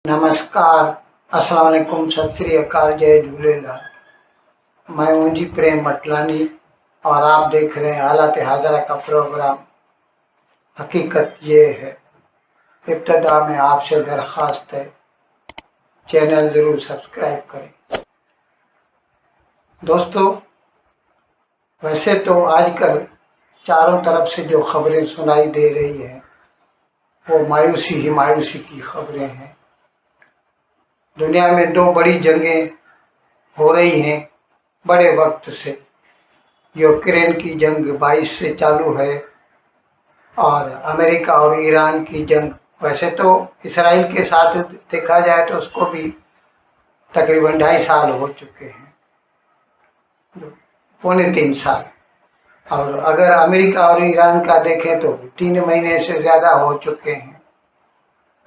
नमस्कार, अस्सलाम वालेकुम, सत श्री अकाल, जय झूलेलाल। मैं हूं जी प्रेम मटलानी और आप देख रहे हैं हालात हाजरा का प्रोग्राम। हकीकत ये है, इब्तदा में आपसे दरख्वास्त है, चैनल ज़रूर सब्सक्राइब करें। दोस्तों, वैसे तो आजकल चारों तरफ से जो खबरें सुनाई दे रही हैं वो मायूसी ही मायूसी की खबरें हैं। दुनिया में दो बड़ी जंगें हो रही हैं बड़े वक्त से। यूक्रेन की जंग 22 से चालू है और अमेरिका और ईरान की जंग, वैसे तो इसराइल के साथ देखा जाए तो उसको भी तकरीबन 2.5 साल हो चुके हैं, 2.25 साल। और अगर अमेरिका और ईरान का देखें तो 3 महीने से ज़्यादा हो चुके हैं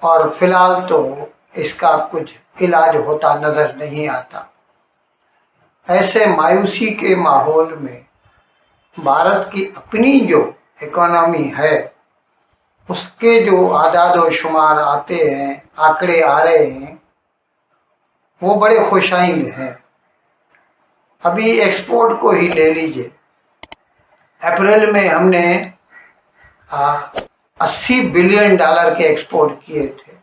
और फिलहाल तो इसका कुछ इलाज होता नज़र नहीं आता। ऐसे मायूसी के माहौल में भारत की अपनी जो इकोनॉमी है उसके जो आदाद व शुमार आते हैं, आंकड़े आ रहे हैं, वो बड़े खुशाइंद हैं। अभी एक्सपोर्ट को ही ले लीजिए, अप्रैल में हमने 80 बिलियन डॉलर के एक्सपोर्ट किए थे,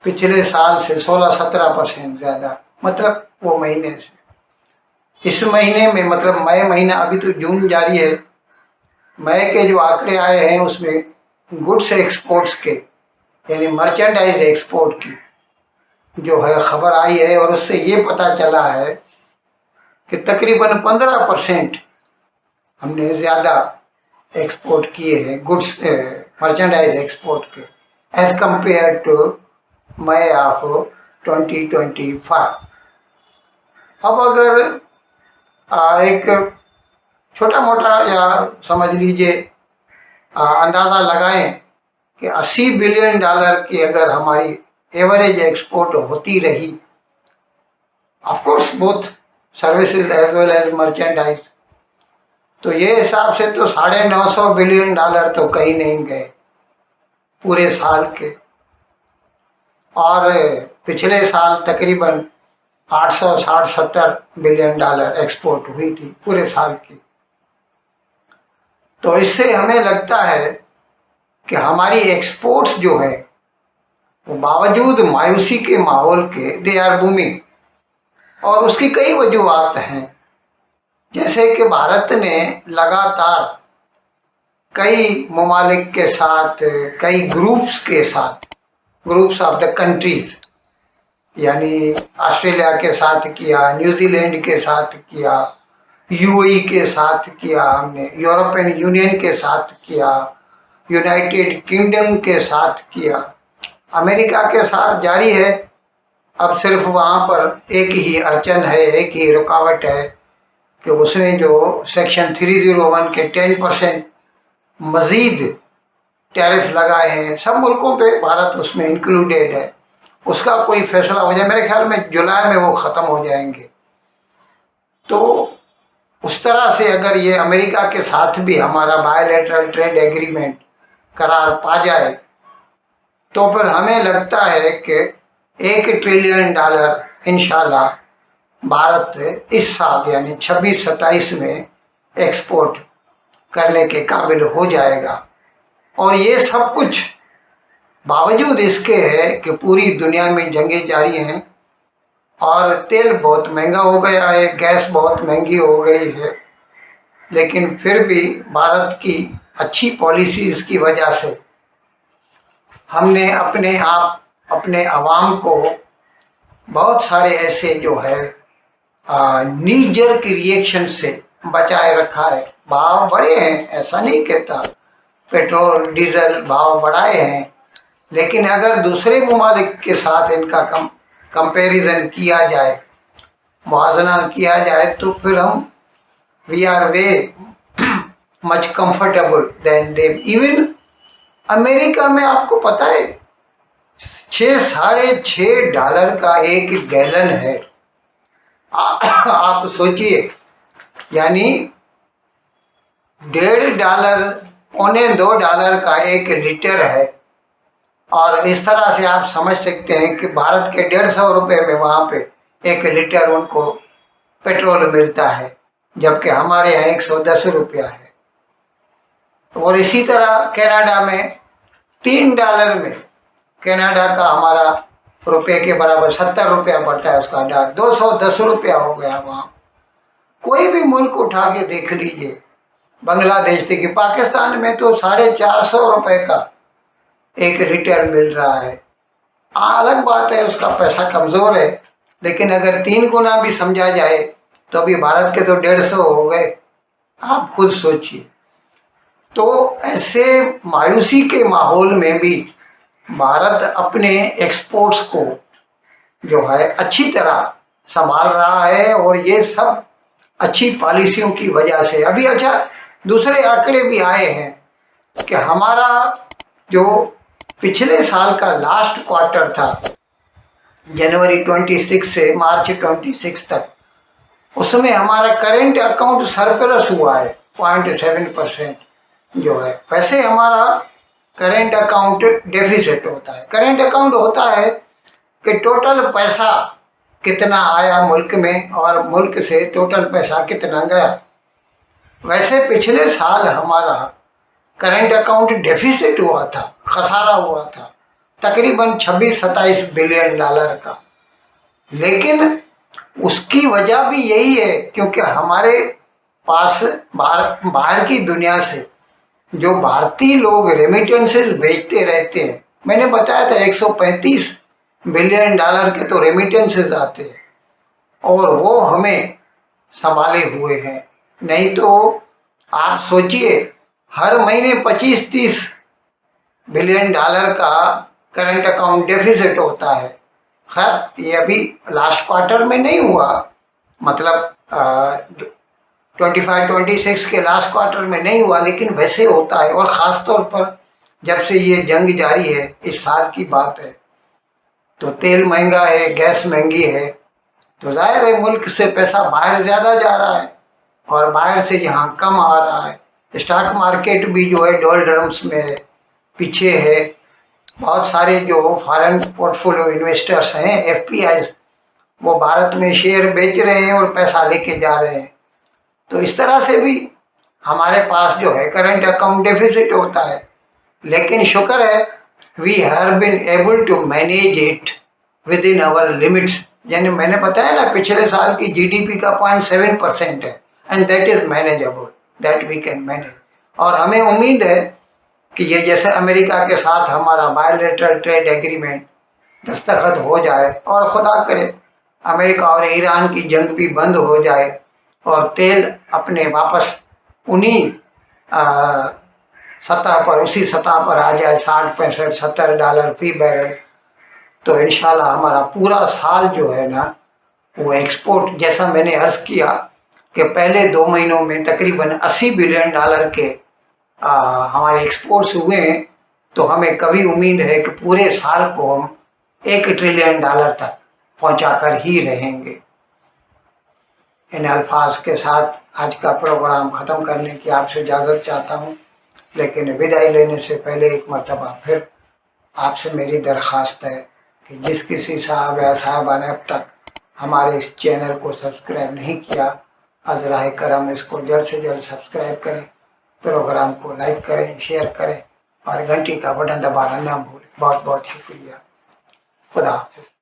पिछले साल से 16-17% ज़्यादा, मतलब वो महीने से। इस महीने में, मतलब मई महीना, अभी तो जून जारी है, मई के जो आंकड़े आए हैं उसमें गुड्स एक्सपोर्ट्स के यानी मर्चेंडाइज एक्सपोर्ट की जो है खबर आई है और उससे ये पता चला है कि तकरीबन 15% हमने ज़्यादा एक्सपोर्ट किए हैं गुड्स मर्चेंडाइज एक्सपोर्ट के, as compare to May of 2025। अब अगर एक छोटा मोटा या समझ लीजिए अंदाज़ा लगाएं कि 80 बिलियन डॉलर की अगर हमारी एवरेज एक्सपोर्ट होती रही, of course both services as well as merchandise, तो ये हिसाब से तो 950 बिलियन डॉलर तो कहीं नहीं गए पूरे साल के। और पिछले साल तकरीबन 860-70 बिलियन डॉलर एक्सपोर्ट हुई थी पूरे साल की। तो इससे हमें लगता है कि हमारी एक्सपोर्ट्स जो है वो बावजूद मायूसी के माहौल के दे आर बूमिंग। और उसकी कई वजूहात हैं, जैसे कि भारत ने लगातार कई ममालिक के साथ, कई ग्रुप्स के साथ, ग्रुप्स ऑफ द कंट्रीज, यानी ऑस्ट्रेलिया के साथ किया, न्यूजीलैंड के साथ किया, यूएई के साथ किया, हमने यूरोपियन यूनियन के साथ किया, यूनाइटेड किंगडम के साथ किया, अमेरिका के साथ जारी है। अब सिर्फ वहाँ पर एक ही अड़चन है, एक ही रुकावट है कि उसने जो सेक्शन 301 के 10% मज़ीद टैरिफ लगाए हैं सब मुल्कों पे, भारत उसमें इंक्लूडेड है। उसका कोई फैसला हो जाए, मेरे ख्याल में जुलाई में वो ख़त्म हो जाएंगे। तो उस तरह से अगर ये अमेरिका के साथ भी हमारा बायलैटरल ट्रेड एग्रीमेंट करार पा जाए तो फिर हमें लगता है कि 1 ट्रिलियन डॉलर इंशाल्लाह भारत इस साल यानी 26-27 में एक्सपोर्ट करने के काबिल हो जाएगा। और ये सब कुछ बावजूद इसके है कि पूरी दुनिया में जंगें जारी हैं और तेल बहुत महंगा हो गया है, गैस बहुत महंगी हो गई है, लेकिन फिर भी भारत की अच्छी पॉलिसीज़ की वजह से हमने अपने आवाम को बहुत सारे ऐसे जो है नी जर्क रिएक्शन से बचाए रखा है। भाव बढ़े हैं, ऐसा नहीं कहता, पेट्रोल डीजल भाव बढ़ाए हैं, लेकिन अगर दूसरे ममालिक के साथ इनका कंपैरिजन किया जाए, मुआवजा किया जाए, तो फिर हम we are way much comfortable than them. Even America में आपको पता है 6-6.5 डॉलर का एक गैलन है। आप सोचिए, यानी $1.5 $1.25 का एक लीटर है और इस तरह से आप समझ सकते हैं कि भारत के 150 रुपये में वहाँ पे 1 लीटर उनको पेट्रोल मिलता है, जबकि हमारे यहाँ 110 रुपया है। और इसी तरह कनाडा में $3 में कनाडा का हमारा रुपये के बराबर 70 रुपया पड़ता है उसका डॉलर, 210 रुपया हो गया वहाँ। कोई भी मुल्क उठा के देख लीजिए, बांग्लादेश देखिए, पाकिस्तान में तो 450 रुपये का 1 लीटर मिल रहा है। अलग बात है उसका पैसा कमज़ोर है, लेकिन अगर 3 गुना भी समझा जाए तो अभी भारत के तो 150 हो गए, आप खुद सोचिए। तो ऐसे मायूसी के माहौल में भी भारत अपने एक्सपोर्ट्स को जो है अच्छी तरह संभाल रहा है, और ये सब अच्छी पॉलिसियों की वजह से। अभी अच्छा दूसरे आंकड़े भी आए हैं कि हमारा जो पिछले साल का लास्ट क्वार्टर था, जनवरी 26 से मार्च 26 तक, उसमें हमारा करेंट अकाउंट सरप्लस हुआ है 0.7% जो है। वैसे हमारा करेंट अकाउंट डेफिसिट होता है। करेंट अकाउंट होता है कि टोटल पैसा कितना आया मुल्क में और मुल्क से टोटल पैसा कितना गया। वैसे पिछले साल हमारा करेंट अकाउंट डेफिसिट हुआ था, खसारा हुआ था तकरीबन 26-27 बिलियन डॉलर का। लेकिन उसकी वजह भी यही है क्योंकि हमारे पास बाहर की दुनिया से जो भारतीय लोग रेमिटेंसेस भेजते रहते हैं, मैंने बताया था 135 बिलियन डॉलर के तो रेमिटेंसेस आते हैं, और वो हमें संभाले हुए हैं। नहीं तो आप सोचिए हर महीने 25-30 बिलियन डॉलर का करंट अकाउंट डेफिसिट होता है। खैर ये अभी लास्ट क्वार्टर में नहीं हुआ, मतलब 25-26 के लास्ट क्वार्टर में नहीं हुआ, लेकिन वैसे होता है। और ख़ास तौर पर जब से ये जंग जारी है, इस साल की बात है, तो तेल महंगा है, गैस महंगी है, तो जाहिर है मुल्क से पैसा बाहर ज़्यादा जा रहा है और बाहर से यहाँ कम आ रहा है। स्टॉक मार्केट भी जो है डॉलरम्स में है, पीछे है। बहुत सारे जो फॉरेन पोर्टफोलियो इन्वेस्टर्स हैं, एफपीआईज, वो भारत में शेयर बेच रहे हैं और पैसा लेके जा रहे हैं। तो इस तरह से भी हमारे पास जो है करंट अकाउंट डेफिसिट होता है, लेकिन शुक्र है we have been able to manage it within our limits. यानी मैंने बताया ना पिछले साल की जीडीपी का 0.7% है, and that is manageable, that we can manage. और हमें उम्मीद है कि ये जैसे अमेरिका के साथ हमारा बायलैटरल ट्रेड एग्रीमेंट दस्तखत हो जाए और खुदा करे अमेरिका और ईरान की जंग भी बंद हो जाए और तेल अपने वापस उन्हीं सतह पर, उसी सतह पर आ जाए, 60-65-70 डॉलर फी बैरल, तो इंशाल्लाह हमारा पूरा साल जो है ना वो एक्सपोर्ट, जैसा मैंने अर्ज़ किया कि पहले 2 महीनों में तकरीबन 80 बिलियन डॉलर के हमारे एक्सपोर्ट्स हुए हैं। तो हमें कभी उम्मीद है कि पूरे साल को हम 1 ट्रिलियन डॉलर तक पहुंचा कर ही रहेंगे। इन अल्फाज के साथ आज का प्रोग्राम ख़त्म करने की आपसे इजाज़त चाहता हूँ, लेकिन विदाई लेने से पहले एक मरतबा फिर आपसे मेरी दरख्वास्त है कि जिस किसी साहब या साहबा ने अब तक हमारे इस चैनल को सब्सक्राइब नहीं किया, अज़राए करम इसको जल्द से जल्द सब्सक्राइब करें, प्रोग्राम को लाइक करें, शेयर करें और घंटी का बटन दबाना ना भूलें। बहुत बहुत शुक्रिया। खुदा हाफ़िज़।